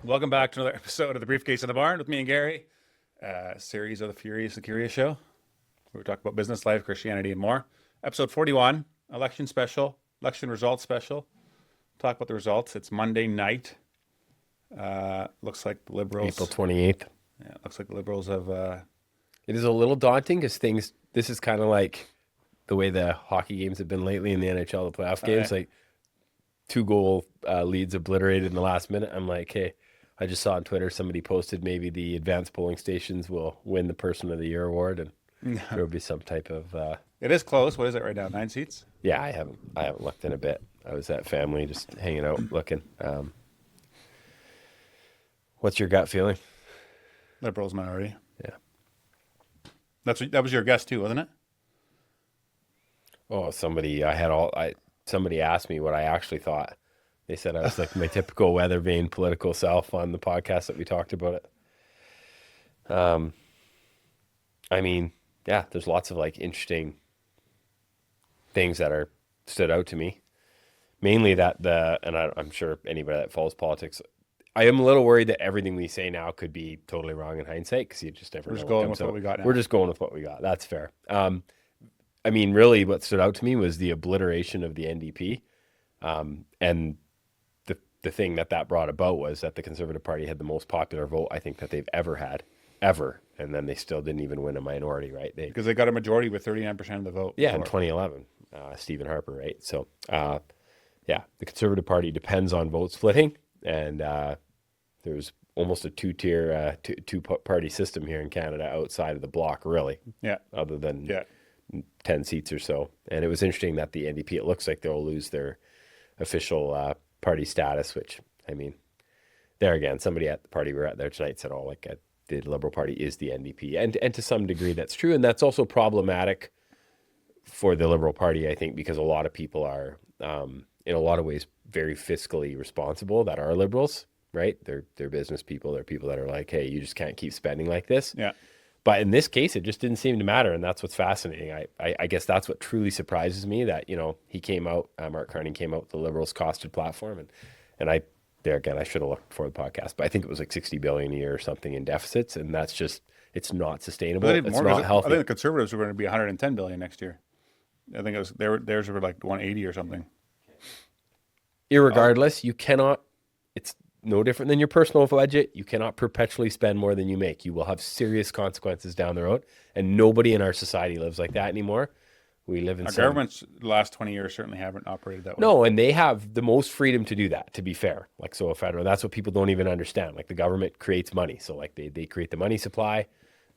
Welcome back to another episode of the Briefcase of the Barn with me and Gary, series of the Furious and Curious show, where we talk about business, life, Christianity, and more. Episode 41, election special, election results special. Talk about the results. It's Monday night. Looks like the Liberals. April 28th. Yeah, looks like the Liberals have. It is a little daunting because this is kind of like the way the hockey games have been lately in the NHL, the playoff games. Like 2-goal leads obliterated in the last minute. I'm like, hey. I just saw on Twitter somebody posted maybe the advanced polling stations will win the Person of the Year award, and there will be some type of. It is close. What is it right now? 9 seats. Yeah, I haven't looked in a bit. I was at family, just hanging out, looking. What's your gut feeling? Liberals minority. Yeah. That was your guess too, wasn't it? Oh, somebody asked me what I actually thought. They said I was like my typical weather vane political self on the podcast that we talked about it. I mean, yeah, there's lots of like interesting things that stood out to me. Mainly I'm sure anybody that follows politics, I am a little worried that everything we say now could be totally wrong in hindsight because you just never know. We're just going with what we got now. We're just going with what we got. That's fair. I mean, really what stood out to me was the obliteration of the NDP. And the thing that brought about was that the Conservative Party had the most popular vote, I think, that they've ever had, ever. And then they still didn't even win a minority, right? Because they got a majority with 39% of the vote. Yeah, in 2011, Stephen Harper, right? So, yeah, the Conservative Party depends on vote splitting. And there's almost a two-tier, two-party system here in Canada outside of the bloc, really. Yeah. Other than 10 seats or so. And it was interesting that the NDP, it looks like they'll lose their official party status, which, I mean, there again, somebody at the party we were at there tonight said, oh, like the Liberal Party is the NDP. And to some degree that's true. And that's also problematic for the Liberal Party, I think, because a lot of people are, in a lot of ways, very fiscally responsible that are Liberals, right? They're business people. They're people that are like, hey, you just can't keep spending like this. Yeah. But in this case, it just didn't seem to matter, and that's what's fascinating. I guess that's what truly surprises me, that, you know, he came out, Mark Carney came out with the Liberals' costed platform, and there again, I should have looked before the podcast, but I think it was like $60 billion a year or something in deficits, and that's just, it's not sustainable. It's not healthy. I think the Conservatives were going to be $110 billion next year. I think it was theirs were like 180 or something. Irregardless, you cannot. It's no different than your personal budget. You cannot perpetually spend more than you make. You will have serious consequences down the road, and nobody in our society lives like that anymore. We live in governments the last 20 years certainly haven't operated that way. No, and they have the most freedom to do that, to be fair. Like, so a federal, that's what people don't even understand. Like, the government creates money. So like they create the money supply,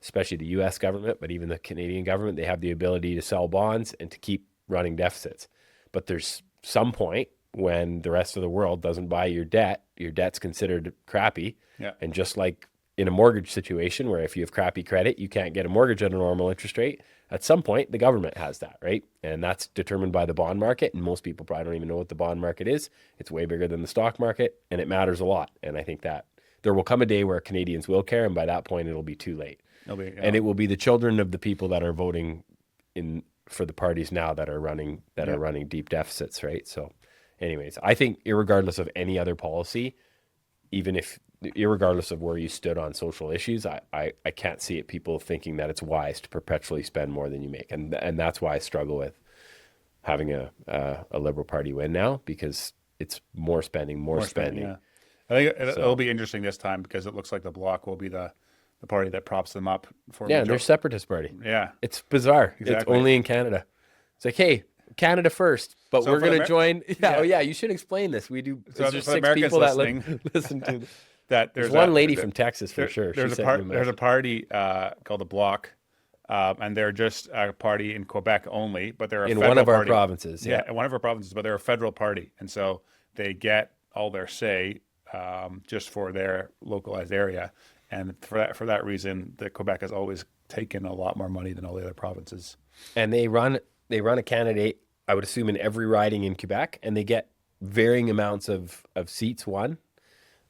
especially the US government, but even the Canadian government, they have the ability to sell bonds and to keep running deficits. But there's some point when the rest of the world doesn't buy your debt's considered crappy. Yeah. And just like in a mortgage situation where if you have crappy credit, you can't get a mortgage at a normal interest rate, at some point the government has that, right? And that's determined by the bond market. And most people probably don't even know what the bond market is. It's way bigger than the stock market, and it matters a lot. And I think that there will come a day where Canadians will care, and by that point it'll be too late. And it will be the children of the people that are voting for the parties now that are running deep deficits, right? So anyways, I think irregardless of any other policy, irregardless of where you stood on social issues, I can't see it people thinking that it's wise to perpetually spend more than you make. And that's why I struggle with having a Liberal Party win now, because it's more spending. Yeah. I think it'll be interesting this time because it looks like the Bloc will be the party that props them up. They're a separatist party. Yeah. It's bizarre. Exactly. It's only in Canada. It's like, hey, Canada first, but we're going to join. Yeah. Oh, yeah. You should explain this. We do. So there's 6 people that listen to that. There's one lady from Texas for sure. There's a party called the Bloc, and they're just a party in Quebec only, but they're in one of our provinces. Yeah, in one of our provinces, but they're a federal party, and so they get all their say just for their localized area, and for that reason, the Quebec has always taken a lot more money than all the other provinces. And they run a candidate, I would assume, in every riding in Quebec, and they get varying amounts of seats won.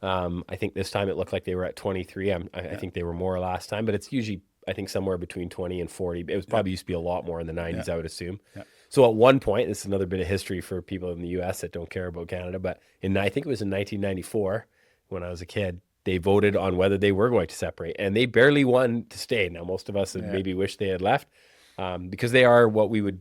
I think this time it looked like they were at 23. I think they were more last time, but it's usually, I think, somewhere between 20 and 40. It was probably used to be a lot more in the 90s, I would assume. Yeah. So at one point, this is another bit of history for people in the U.S. that don't care about Canada, but I think it was in 1994 when I was a kid, they voted on whether they were going to separate, and they barely won to stay. Now, most of us had maybe wished they had left, because they are what we would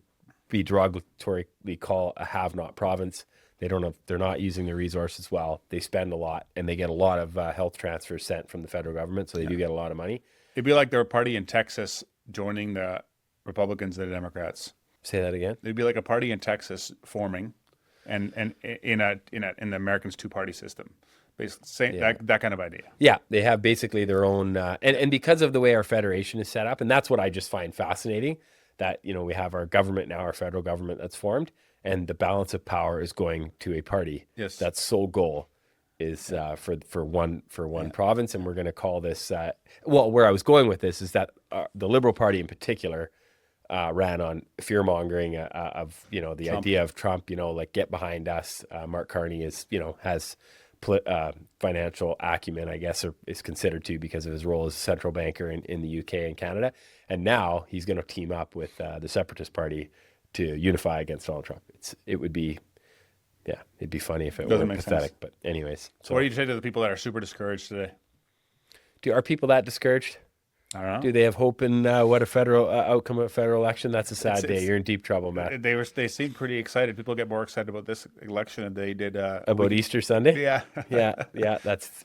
be derogatorily call a have-not province. They're not using their resources well. They spend a lot, and they get a lot of health transfers sent from the federal government, so they do get a lot of money. It'd be like their party in Texas joining the Republicans and the Democrats. Say that again. It'd be like a party in Texas forming, and in the Americans' two-party system. Basically, that kind of idea. Yeah, they have basically their own, and because of the way our federation is set up, and that's what I just find fascinating, that, you know, we have our government now, our federal government that's formed, and the balance of power is going to a party. Yes. That's sole goal is for one province, and we're going to call this. Well, where I was going with this is that the Liberal Party in particular ran on fear mongering of, you know, the Trump. idea of Trump. You know, like, get behind us. Mark Carney is, you know, has financial acumen, I guess, or is considered to because of his role as a central banker in the UK and Canada. And now he's going to team up with the Separatist Party to unify against Donald Trump. It'd be funny if it Doesn't were make pathetic. sense. But anyways, So what do you say to the people that are super discouraged today? are people that discouraged? I don't know. Do they have hope in what a federal outcome of a federal election? That's a sad day. You're in deep trouble, Matt. They seem pretty excited. People get more excited about this election than they did About Easter Sunday? Yeah. yeah.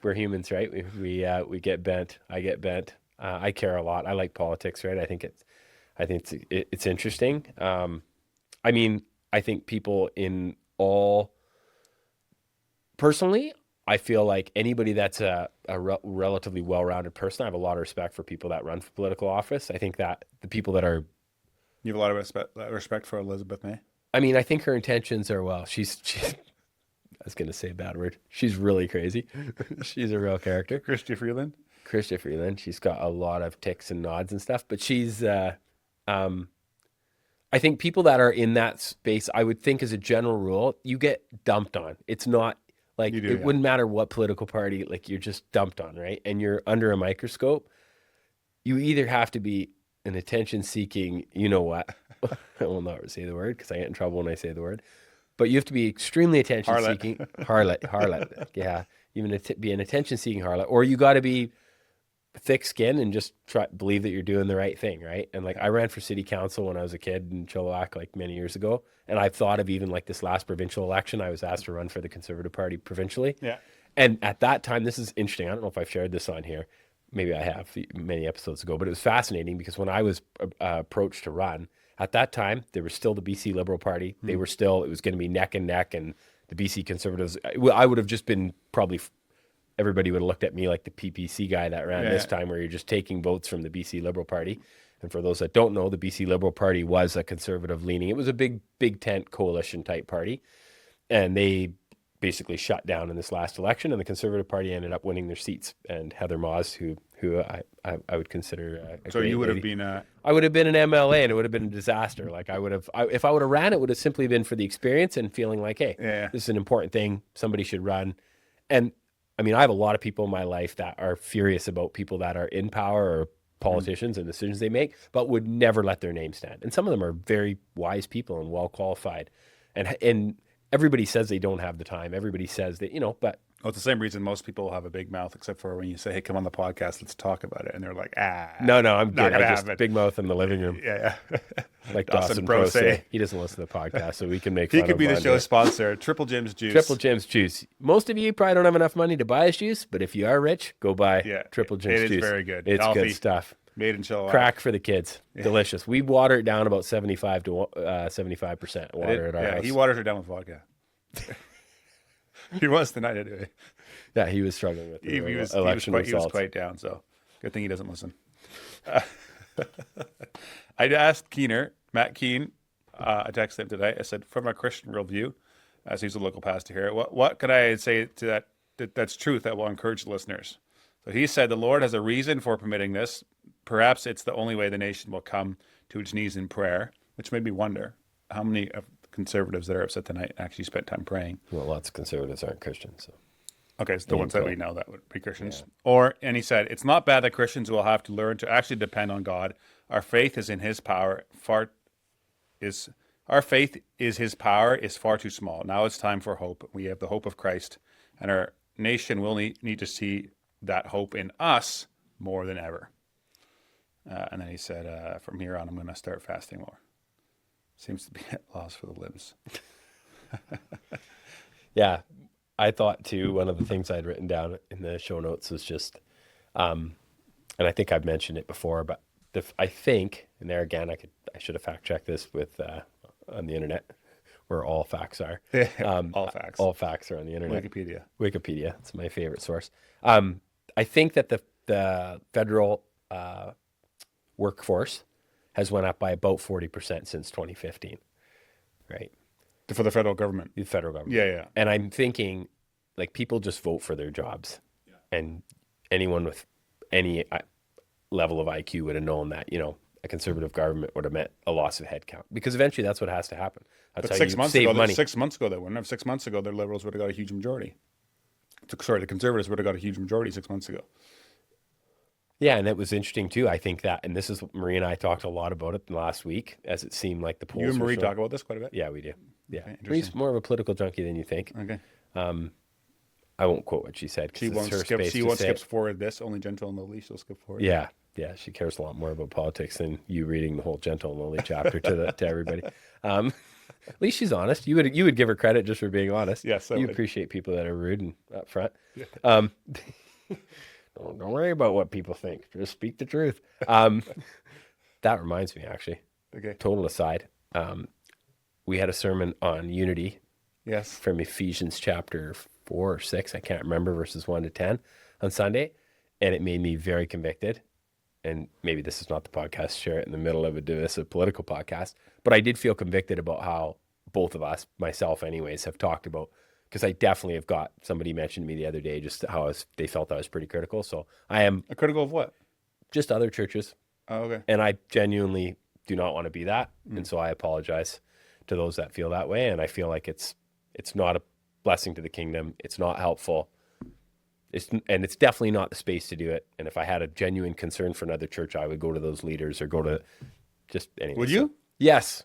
We're humans, right? We get bent. I get bent. I care a lot. I like politics, right? I think it's interesting. I mean, I think people in all. Personally, I feel like anybody that's a relatively well-rounded person, I have a lot of respect for people that run for political office. I think that the people that are, You have a lot of respect for Elizabeth May. I mean, I think her intentions are well. She's I was going to say a bad word. She's really crazy. She's a real character. Chrystia Freeland. She's got a lot of ticks and nods and stuff, but she's, I think people that are in that space, I would think as a general rule, you get dumped on. It's not like, wouldn't matter what political party, like, you're just dumped on, right? And you're under a microscope. You either have to be an attention-seeking, you know what? I will not say the word because I get in trouble when I say the word. But you have to be extremely attention-seeking. Harlot. Yeah. Even be an attention-seeking harlot. Or you got to be thick-skinned and just believe that you're doing the right thing, right? And, like, I ran for city council when I was a kid in Chilliwack, like, many years ago. And I've thought of even, like, this last provincial election, I was asked to run for the Conservative Party provincially. Yeah. And at that time, this is interesting. I don't know if I've shared this on here. Maybe I have many episodes ago, but it was fascinating because when I was approached to run, at that time, there was still the BC Liberal Party. They were still, it was going to be neck and neck, and the BC Conservatives, I would have just been probably, everybody would have looked at me like the PPC guy that ran this time, where you're just taking votes from the BC Liberal Party. And for those that don't know, the BC Liberal Party was a conservative leaning. It was a big tent coalition type party. And they basically shut down in this last election, and the Conservative Party ended up winning their seats. And Heather Maas, who I would consider a So great you would lady. have been I would have been an MLA, and it would have been a disaster. Like, if I would have ran, it would have simply been for the experience and feeling like, hey, this is an important thing. Somebody should run. And I mean, I have a lot of people in my life that are furious about people that are in power or politicians and decisions they make, but would never let their name stand. And some of them are very wise people and well qualified. And everybody says they don't have the time. Everybody says that, but well, it's the same reason most people have a big mouth, except for when you say, hey, come on the podcast, let's talk about it. And they're like, no, I'm not good. gonna I just happen. big mouth in the living room. Yeah. Like Dawson Dawson Prose. Prose. He doesn't listen to the podcast, so we can make He fun could of be him the on show's it. sponsor. Triple Jim's Juice. Triple Jim's Juice. Most of you probably don't have enough money to buy his juice, but if you are rich, go buy Triple Jim's Juice. It is very good. It's Healthy. good stuff. Made in Chilliwack. Crack for the kids. Delicious. We water it down about 75% water at our house. He waters it down with vodka. He was tonight anyway. Yeah, he was struggling with the He was election quite results. down, so good thing he doesn't listen. I asked Matt Keene, I texted him today. I said, from a Christian worldview, as he's a local pastor here, what could I say to that's truth that will encourage listeners? So he said, the Lord has a reason for permitting this. Perhaps it's the only way the nation will come to its knees in prayer, which made me wonder how many of conservatives that are upset tonight actually spent time praying. Well, lots of conservatives aren't Christians. So. Okay, so the ones that we know that would be Christians. And he said, it's not bad that Christians will have to learn to actually depend on God. Our faith is in his power. Our faith is his power is far too small. Now it's time for hope. We have the hope of Christ, and our nation will need to see that hope in us more than ever. And then he said, from here on, I'm going to start fasting more. Seems to be at loss for the limbs. Yeah, I thought too, one of the things I'd written down in the show notes was just, and I think I've mentioned it before, but I think, and there again, I should have fact checked this with on the internet, where all facts are. All facts are on the internet. Wikipedia, it's my favorite source. I think that the federal workforce has went up by about 40% since 2015, right? For the federal government. The federal government. Yeah. And I'm thinking, like, people just vote for their jobs. Yeah. And anyone with any level of IQ would have known that, a conservative government would have meant a loss of headcount. Because eventually that's what has to happen. That's but how you save money. 6 months ago, they wouldn't have. 6 months ago, the Liberals would have got a huge majority. The Conservatives would have got a huge majority 6 months ago. Yeah, and it was interesting too. I think that, and this is what Marie and I talked a lot about it last week, as it seemed like the polls. You and Marie talk about this quite a bit? Yeah, we do. Yeah. Okay, Marie's more of a political junkie than you think. Okay. I won't quote what she said. She won't skip forward this, only gentle and lowly, she'll skip forward. Yeah. Yeah, she cares a lot more about politics than you reading the whole gentle and lowly chapter to everybody. At least she's honest. You would give her credit just for being honest. Yes, you appreciate people that are rude and upfront. Yeah. Don't worry about what people think. Just speak the truth. That reminds me, actually. Okay. Total aside. We had a sermon on unity. Yes. From Ephesians chapter 4 or 6, I can't remember, verses 1 to 10 on Sunday, and it made me very convicted. And maybe this is not the podcast, share it in the middle of a divisive political podcast, but I did feel convicted about how both of us, myself anyways, have talked about, because I definitely have got, somebody mentioned to me the other day just how they felt I was pretty critical. So I am. Critical of what? Just other churches. Oh, okay. And I genuinely do not want to be that. And so I apologize to those that feel that way. And I feel like it's not a blessing to the kingdom. It's not helpful. And it's definitely not the space to do it. And if I had a genuine concern for another church, I would go to those leaders or go to just anyway. Would you? Yes.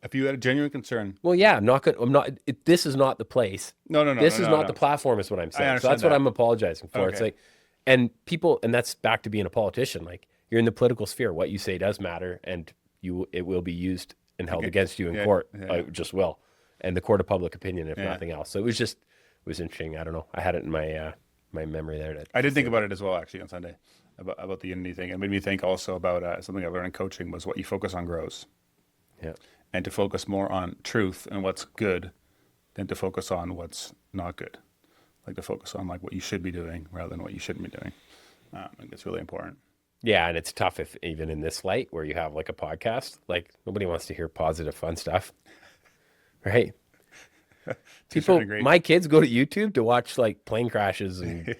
If you had a genuine concern. Well, yeah, I'm not good. This is not the place. No. This is not the platform, is what I'm saying. So that's what I'm apologizing for. Okay. It's like, and people, and that's back to being a politician. Like, you're in the political sphere. What you say does matter, and it will be used and held against you in court. Yeah. It just will. And the court of public opinion, if nothing else. So it was interesting. I don't know. I had it in my memory there. I did think about it as well, actually, on Sunday, about the unity thing. It made me think also about something I learned in coaching was what you focus on grows. Yeah. And to focus more on truth and what's good than to focus on what's not good. Like to focus on like what you should be doing rather than what you shouldn't be doing. I think it's really important. Yeah, and it's tough if even in this light where you have like a podcast, like nobody wants to hear positive, fun stuff, right? People, my kids go to YouTube to watch like plane crashes and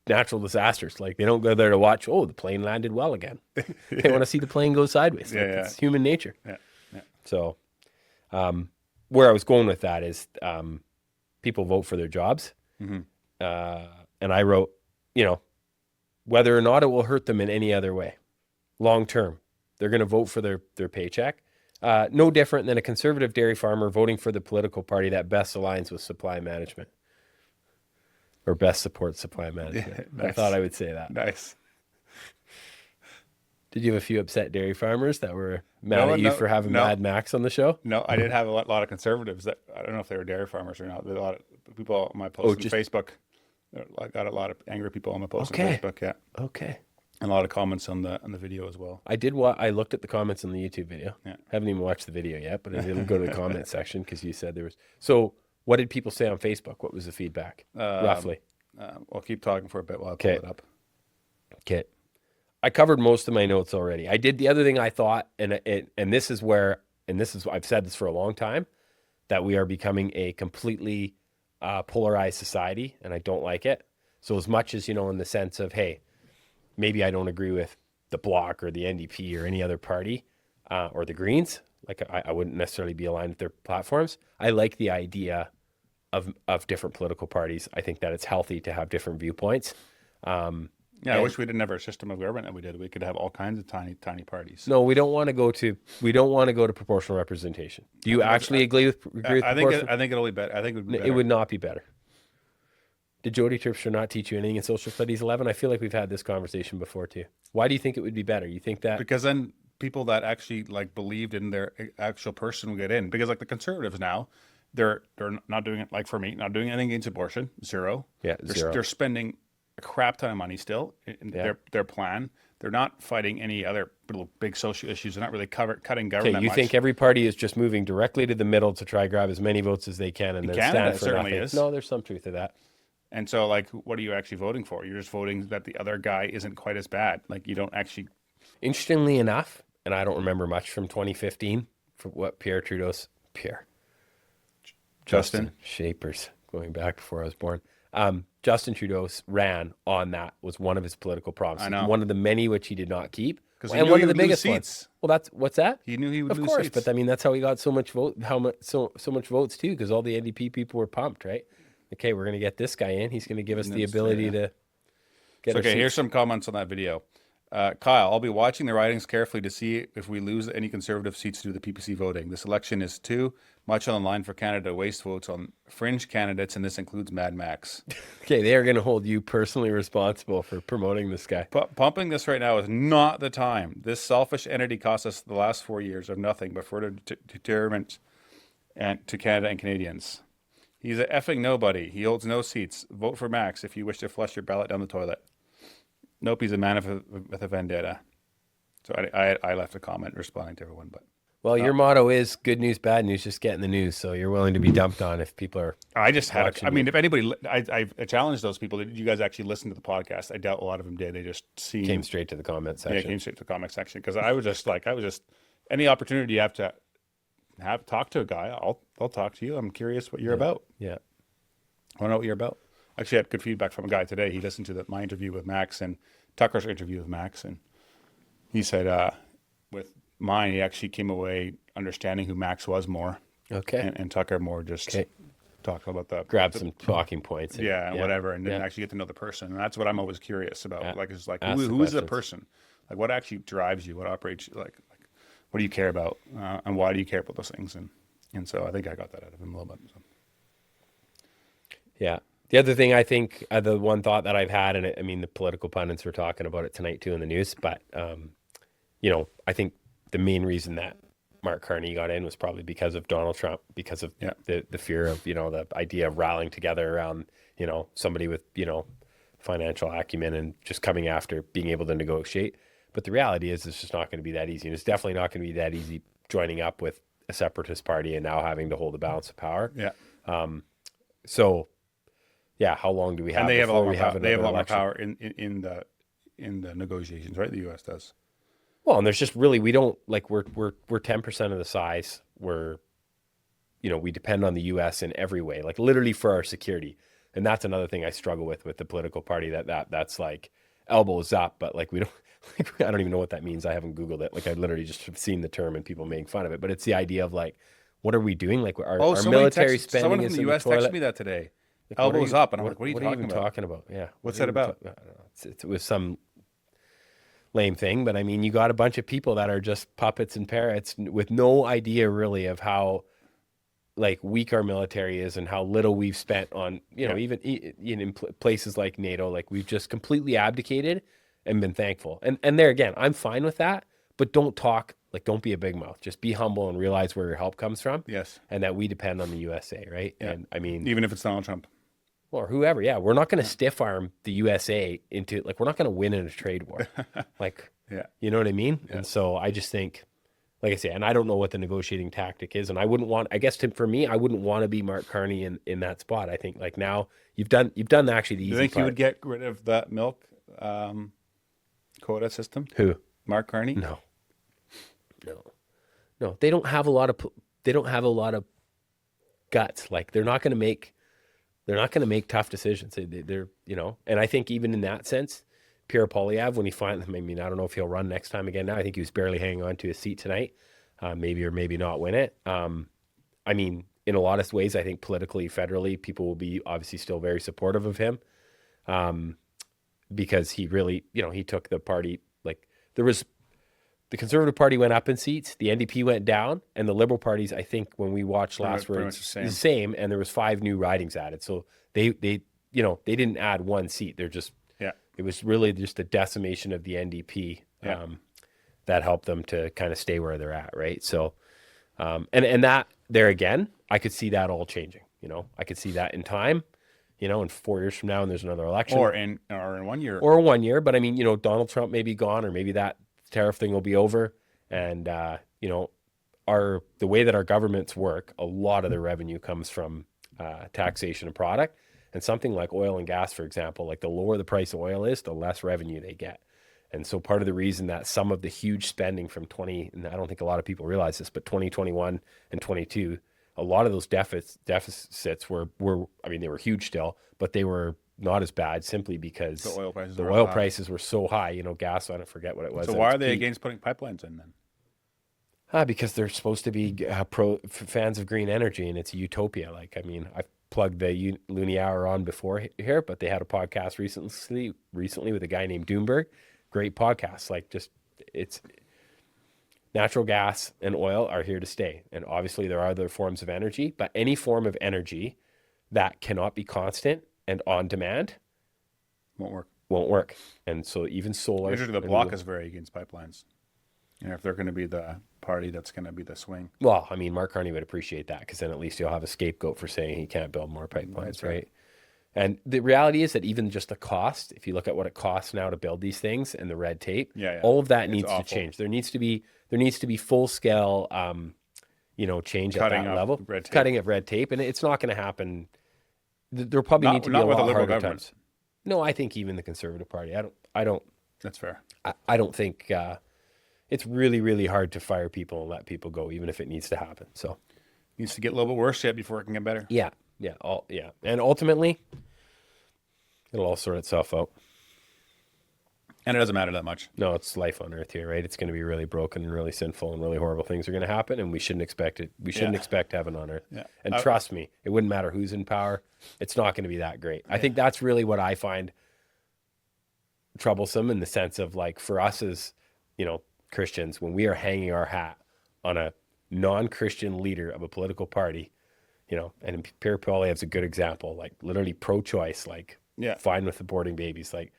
natural disasters. Like they don't go there to watch, the plane landed well again. They want to see the plane go sideways. It's human nature. Yeah. So where I was going with that is people vote for their jobs. Mm-hmm. And I wrote, whether or not it will hurt them in any other way, long term, they're going to vote for their paycheck. No different than a conservative dairy farmer voting for the political party that best aligns with supply management or best supports supply management. Yeah, nice. I thought I would say that. Nice. Did you have a few upset dairy farmers that were mad at you for having Mad Max on the show? No, I did have a lot of conservatives that, I don't know if they were dairy farmers or not. There were a lot of people on my post on Facebook. I got a lot of angry people on my post on Facebook. Yeah. Okay. And a lot of comments on the video as well. I did. I looked at the comments on the YouTube video. Yeah. Haven't even watched the video yet, but I did go to the comment section because you said there was. So, what did people say on Facebook? What was the feedback roughly? I'll keep talking for a bit while I pull it up. Okay. I covered most of my notes already. I did the other thing I thought, and this is I've said this for a long time, that we are becoming a completely polarized society, and I don't like it. So as much as, in the sense of, hey, maybe I don't agree with the Bloc or the NDP or any other party or the Greens, like I wouldn't necessarily be aligned with their platforms. I like the idea of different political parties. I think that it's healthy to have different viewpoints. I wish we didn't have our system of government that we did. We could have all kinds of tiny parties. No, we don't want to go to proportional representation. Do you actually agree with I think it'll be better. I think it would be better. It would not be better. Did Jody Terpstra not teach you anything in social studies 11? I feel like we've had this conversation before too. Why do you think it would be better? You think that Because then people that actually like believed in their actual person will get in. Because like the conservatives now, they're not doing it, like for me, not doing anything against abortion, zero. Yeah, zero. They're spending a crap ton of money still in their plan. They're not fighting any other little big social issues. They're not really cutting government. Okay, you much. think every party is just moving directly to the middle to try grab as many votes as they can and then Canada stand for certainly nothing? is. No, there's some truth to that. And so, like, what are you actually voting for? You're just voting that the other guy isn't quite as bad. Like, you don't actually. Interestingly enough, and I don't remember much from 2015 for what Justin Shapers, going back before I was born. Justin Trudeau ran on that, was one of his political promises. I know. One of the many which he did not keep. Because And one of the biggest ones. seats. Well, what's that? He knew he would Of lose course, seats. but I mean that's how he got so much so much votes too, because all the NDP people were pumped, right? Okay, we're gonna get this guy in. He's gonna give us the ability to get. Okay, here's some comments on that video. Kyle, I'll be watching the ridings carefully to see if we lose any conservative seats due to the PPC voting. This election is too much on the line for Canada to waste votes on fringe candidates, and this includes Mad Max. Okay, they are going to hold you personally responsible for promoting this guy. Pumping this right now is not the time. This selfish entity cost us the last 4 years of nothing but further deterrent and to Canada and Canadians. He's a effing nobody. He holds no seats. Vote for Max if you wish to flush your ballot down the toilet. Nope, he's a man with a vendetta. So I left a comment responding to everyone, but Well, your motto is good news, bad news, just getting the news. So you're willing to be dumped on if people are. I just had. watching I mean, if anybody, I challenged those people. Did you guys actually listen to the podcast? I doubt a lot of them did. They just Came straight to the comment Yeah, section. came straight to the comment section because I was just any opportunity you have to talk to a guy, I'll talk to you. I'm curious what you're about. Yeah. I want to know what you're about. Actually, I had good feedback from a guy today. He listened to my interview with Max and Tucker's interview with Max, and he said with mine, he actually came away understanding who Max was more. Okay. And Tucker more just talk about the Grab some talking points. and whatever, and didn't actually get to know the person. And that's what I'm always curious about. Yeah. Like, it's like Ask the who is the questions. person? Like, what actually drives you? What operates you? Like what do you care about? And why do you care about those things? And so I think I got that out of him a little bit. So. Yeah. The other thing I think, the one thought that I've had, and I mean, the political pundits were talking about it tonight too in the news, but, I think the main reason that Mark Carney got in was probably because of Donald Trump, because of the fear of, the idea of rallying together around, somebody with, financial acumen and just coming after being able to negotiate. But the reality is it's just not going to be that easy. And it's definitely not going to be that easy joining up with a separatist party and now having to hold the balance of power. Yeah. So, yeah, how long do we have? And they have a lot more power. They have a lot more election? power in the negotiations, right? The U.S. does. Well, and there's just really, we don't like, we're 10% of the size. We depend on the U.S. in every way, like literally for our security. And that's another thing I struggle with the political party that's like elbows up, but like we don't, I don't even know what that means. I haven't Googled it. Like I literally just have seen the term and people making fun of it, but it's the idea of like, what are we doing? Like our military spending someone is from in the U.S. the toilet. texted me that today. Like, what are Elbows you- up, and I'm like, what are you talking about? Yeah. What's What that are you about? I don't know. It was some lame thing, but I mean, you got a bunch of people that are just puppets and parrots with no idea really of how like weak our military is and how little we've spent on, even in places like NATO, like we've just completely abdicated and been thankful. And there again, I'm fine with that, but don't be a big mouth. Just be humble and realize where your help comes from. Yes. And that we depend on the USA, right? Yeah. And I mean, Even if it's Donald Trump. or whoever, yeah, we're not going to stiff arm the USA into we're not going to win in a trade war. Yeah. You know what I mean? Yeah. And so I just think, like I say, and I don't know what the negotiating tactic is. And I wouldn't want, I guess for me, I wouldn't want to be Mark Carney in that spot. I think like now you've done actually the easy Do you think part. he would get rid of that milk quota system? Who? Mark Carney? No. They don't have a lot of guts. Like they're not going to make tough decisions. They're and I think even in that sense, Pierre Poilievre, when he finally, I mean, I don't know if he'll run next time again now. I think he was barely hanging on to his seat tonight, maybe or maybe not win it. I mean, in a lot of ways, I think politically, federally, people will be obviously still very supportive of him because he really, he took the party, like the Conservative Party went up in seats, the NDP went down, and the Liberal parties, I think when we watched last, were pretty much the same, and there was 5 new ridings added. So they you know, they didn't add one seat. They're just, Yeah. it was really just the decimation of the NDP that helped them to kind of stay where they're at, right? So, and that there again, I could see that all changing. You know, I could see that in time. You know, in 4 years from now, and there's another election, Or in 1 year. or 1 year. But I mean, you know, Donald Trump may be gone, or maybe that tariff thing will be over, and you know, the way that our governments work, a lot of their revenue comes from taxation of product. And something like oil and gas, for example, like the lower the price of oil is, the less revenue they get. And so part of the reason that some of the huge spending from and I don't think a lot of people realize this, but 2021 and 22, a lot of those deficits were, I mean, they were huge still, but they were not as bad simply because The oil prices the were oil high. prices were so high. You know, gas, I don't forget what it was. So at why its are they peak. against putting pipelines in then? Because they're supposed to be fans of green energy, and it's a utopia. Like, I mean, I've plugged the Looney Hour on before here, but they had a podcast recently with a guy named Doomberg. Great podcast. Like, just it's natural gas and oil are here to stay, and obviously there are other forms of energy, but any form of energy that cannot be constant and on demand Won't work. won't work. And so even solar. Usually the and bloc is very against pipelines. You know, if they're going to be the party that's going to be the swing. Well, I mean, Mark Carney would appreciate that, because then at least you'll have a scapegoat for saying he can't build more pipelines, That's right? right. And the reality is that even just the cost, if you look at what it costs now to build these things and the red tape, all of that needs to change. There needs to be full scale, you know, change Cutting at that of level, red tape. cutting of red tape, and it's not going to happen. There'll probably need to be a Not with lot a liberal harder government. times. No, I think even the Conservative Party. I don't That's fair. think it's really, really hard to fire people and let people go, even if it needs to happen. So. Needs to get a little bit worse yet before it can get better. Yeah, and ultimately, it'll all sort itself out. And it doesn't matter that much. No, it's life on Earth here, right? It's going to be really broken and really sinful, and really horrible things are going to happen, and we shouldn't expect it. We shouldn't expect heaven on Earth. Yeah. And trust me, it wouldn't matter who's in power. It's not going to be that great. I think that's really what I find troublesome, in the sense of, like, for us as, you know, Christians, when we are hanging our hat on a non-Christian leader of a political party, you know, and Pierre Poilievre's a good example, like literally pro-choice, like fine with aborting babies. Like,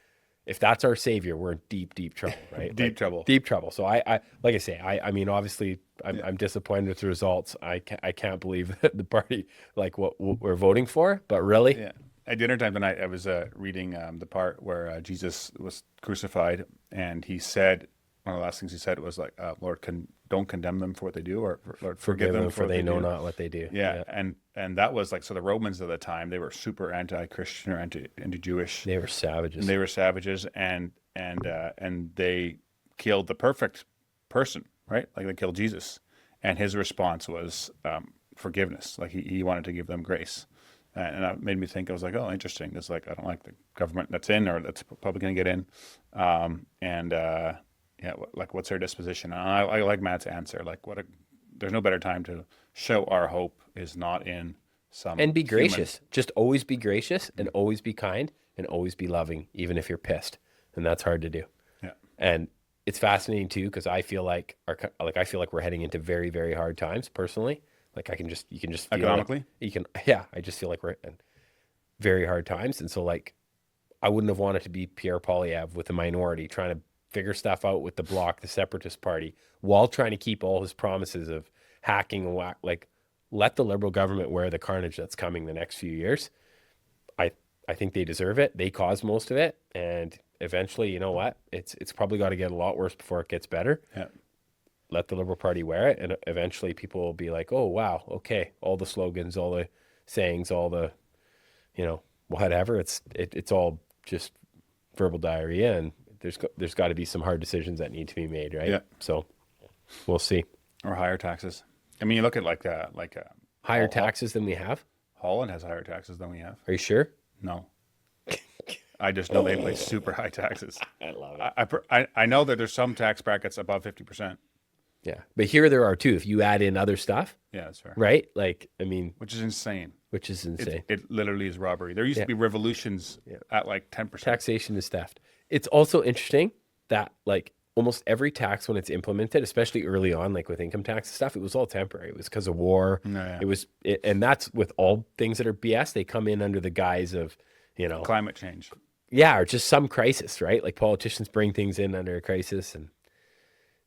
if that's our savior, we're in deep, deep trouble, right? Deep trouble. Deep trouble. So I like I say, I mean, obviously I'm disappointed with the results. I can't believe that the party, like, what we're voting for, but really. Yeah. At dinner time tonight, I was reading the part where Jesus was crucified, and he said, one of the last things he said was like, Lord, don't condemn them for what they do, or Lord, forgive them for they know not what they do. Yeah. And that was like, so the Romans of the time, they were super anti-Christian or anti-Jewish. They were savages. And they were savages, and they killed the perfect person, right? Like, they killed Jesus, and his response was forgiveness. Like, he wanted to give them grace, and that made me think. I was like, oh, interesting. It's like, I don't like the government that's in, or that's probably going to get in, yeah, like, what's their disposition? And I like Matt's answer. Like, there's no better time to show our hope is not in some and be human. gracious. Just always be gracious, and always be kind, and always be loving, even if you're pissed, and that's hard to do. Yeah. And it's fascinating too, because I feel like we're heading into very, very hard times personally. Like, you can just feel Economically? I just feel like we're in very hard times, and so, like, I wouldn't have wanted to be Pierre Poilievre with the minority trying to figure stuff out with the Bloc, the Separatist Party, while trying to keep all his promises of hacking and like, let the Liberal government wear the carnage that's coming the next few years. I think they deserve it. They caused most of it, and eventually, you know what? It's probably got to get a lot worse before it gets better. Yeah. Let the Liberal Party wear it, and eventually people will be like, oh, wow, okay, all the slogans, all the sayings, all the, you know, whatever, it's all just verbal diarrhea, and there's got to be some hard decisions that need to be made, right? Yeah. So we'll see. Or higher taxes. I mean, you look at Higher taxes than we have? Holland has higher taxes than we have. Are you sure? No. I just know they pay super high taxes. I love it. I know that there's some tax brackets above 50%. Yeah. But here there are too, if you add in other stuff, Yeah, that's fair. right? Like, I mean, Which is insane. which is insane. It literally is robbery. There used to be revolutions at like 10%. Taxation is theft. It's also interesting that, like, almost every tax, when it's implemented, especially early on, like with income tax and stuff, it was all temporary. It was because of war. Yeah. And that's with all things that are BS. They come in under the guise of, you know, Climate change. yeah, or just some crisis, right? Like politicians bring things in under a crisis. And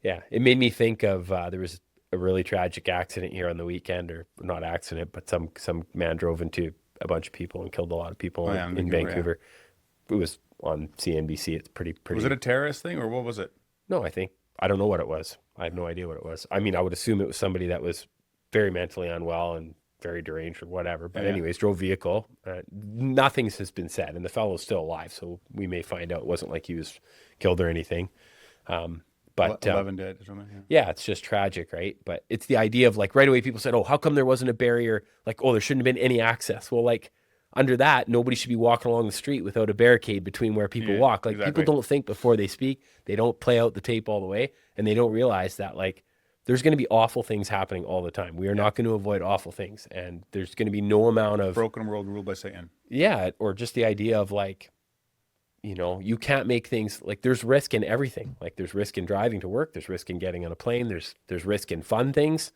yeah, it made me think of there was a really tragic accident here on the weekend, or not accident, but some man drove into a bunch of people and killed a lot of people yeah, in Vancouver. It was on CNBC. It's pretty. Was it a terrorist thing or what was it? No, I don't know what it was. I have no idea what it was. I mean, I would assume it was somebody that was very mentally unwell and very deranged or whatever. But anyways, drove vehicle. Nothing has been said, and the fellow's still alive, so we may find out it wasn't like he was killed or anything. But 11 dead or something. yeah, it's just tragic, right? But it's the idea of like right away people said, "Oh, how come there wasn't a barrier? Like, oh, there shouldn't have been any access." Well, like under that, nobody should be walking along the street without a barricade between where people walk. Like people don't think before they speak. They don't play out the tape all the way, and they don't realize that like there's going to be awful things happening all the time. We are not going to avoid awful things, and there's going to be no amount of broken world ruled by Satan. Yeah, or just the idea of like, you know, you can't make things like there's risk in everything. Like there's risk in driving to work. There's risk in getting on a plane. There's risk in fun things,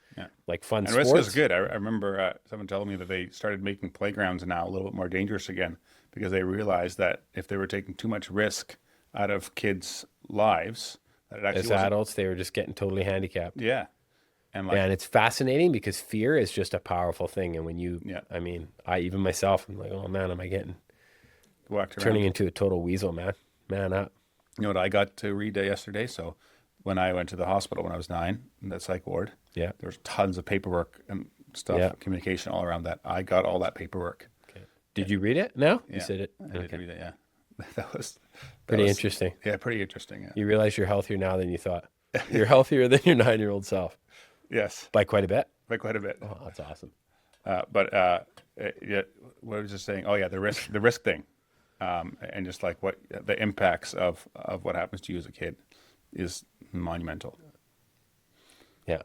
like fun and sports. Risk is good. I remember someone telling me that they started making playgrounds now a little bit more dangerous again because they realized that if they were taking too much risk out of kids' lives, that it actually As adults, they were just getting totally handicapped. Yeah. And it's fascinating because fear is just a powerful thing. And when you, I mean, even myself, I'm like, oh man, am I turning into a total weasel, man? Man up. You know what I got to read yesterday? So when I went to the hospital when I was 9 in the psych ward, there was tons of paperwork and stuff, communication all around that. I got all that paperwork. Okay. Did you read it? No? Yeah. You said it? I did read it, yeah. That was pretty interesting. Yeah, pretty interesting. Yeah. You realize you're healthier now than you thought. You're healthier than your 9-year-old self. Yes. By quite a bit? By quite a bit. Oh, that's awesome. But what was I saying? Oh, yeah, the risk thing. And just like what the impacts of what happens to you as a kid is monumental. Yeah.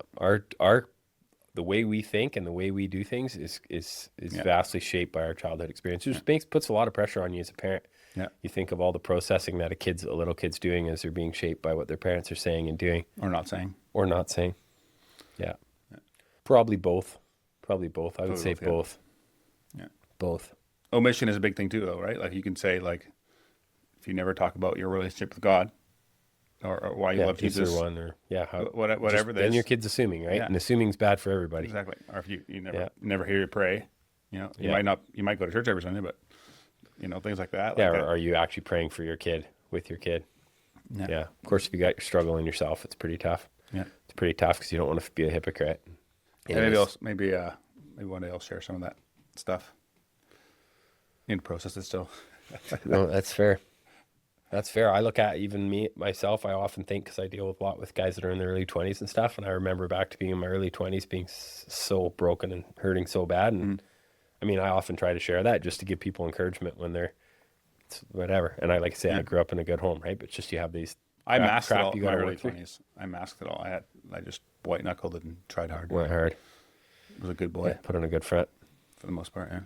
The way we think and the way we do things is vastly shaped by our childhood experience. It just puts a lot of pressure on you as a parent. Yeah. You think of all the processing that a little kid's doing as they're being shaped by what their parents are saying and doing. Or not saying. Yeah. Probably both. I would say both. Yeah. Both. Omission is a big thing too, though, right? Like you can say, like, if you never talk about your relationship with God, or why you love Jesus, one, or whatever. Then your kid's assuming, right? Yeah. And assuming's bad for everybody. Exactly. Or if you never hear you pray, you know, you might go to church every Sunday, but you know, things like that. Yeah. Like or are you actually praying for your kid with your kid? Yeah. Of course, if you got your struggle in yourself, it's pretty tough. Yeah. It's pretty tough because you don't want to be a hypocrite. Yeah, maybe one day I'll share some of that stuff. In process it still. No, that's fair. That's fair. I look at even myself, I often think, because I deal with a lot with guys that are in their early 20s and stuff, and I remember back to being in my early 20s being so broken and hurting so bad. And I mean, I often try to share that just to give people encouragement when it's whatever. And I say I grew up in a good home, right? But just you have these I masked it all in my early 20s. I masked it all. I just white knuckled it and tried hard. Went hard. Was a good boy. Yeah, put on a good front. For the most part, yeah.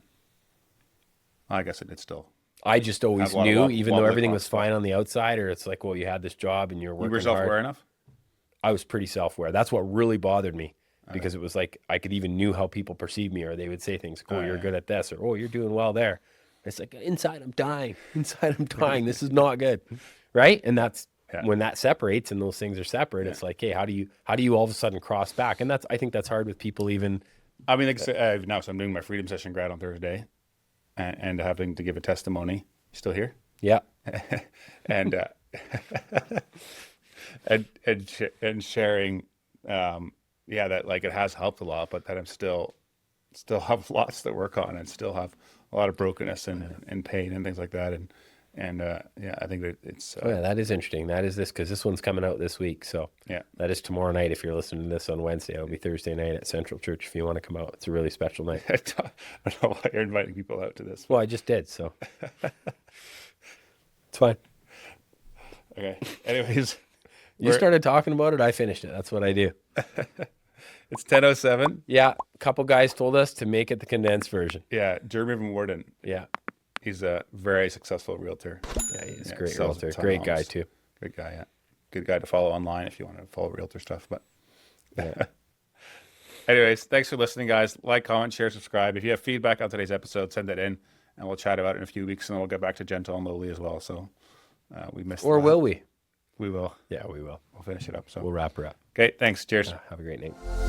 I guess it did still. I just always knew, even though everything was fine on the outside, or it's like, well, you had this job and you're working hard. You were self-aware enough? I was pretty self-aware. That's what really bothered me, because it was like I could even knew how people perceived me, or they would say things, oh, you're good at this, or oh, you're doing well there. It's like, inside I'm dying. Inside I'm dying. This is not good, right? And that's when that separates and those things are separate. It's like, hey, how do you all of a sudden cross back? And I think that's hard with people even. I mean, like now, so I'm doing my Freedom Session grad on Thursday. And having to give a testimony. You still here? Yeah. and and sharing, that like it has helped a lot, but that I'm still have lots to work on and still have a lot of brokenness and pain and things like that. And I think that it's. That is interesting. That is this, because this one's coming out this week. So that is tomorrow night. If you're listening to this on Wednesday, it'll be Thursday night at Central Church. If you want to come out, it's a really special night. I don't know why you're inviting people out to this. Well, I just did, so it's fine. Okay. Anyways, you started talking about it. I finished it. That's what I do. It's 10:07. Yeah, a couple guys told us to make it the condensed version. Yeah, Jeremy Van Worden. Yeah. He's a very successful realtor. Yeah, he's a great realtor. Great guy, too. Great guy, yeah. Good guy to follow online if you want to follow realtor stuff. But anyways, thanks for listening, guys. Like, comment, share, subscribe. If you have feedback on today's episode, send that in. and we'll chat about it in a few weeks, and then we'll get back to gentle and lowly as well. So we missed. Or will we? We will. Yeah, we will. We'll finish it up. So We'll wrap her up. okay, thanks. Cheers. Have a great night.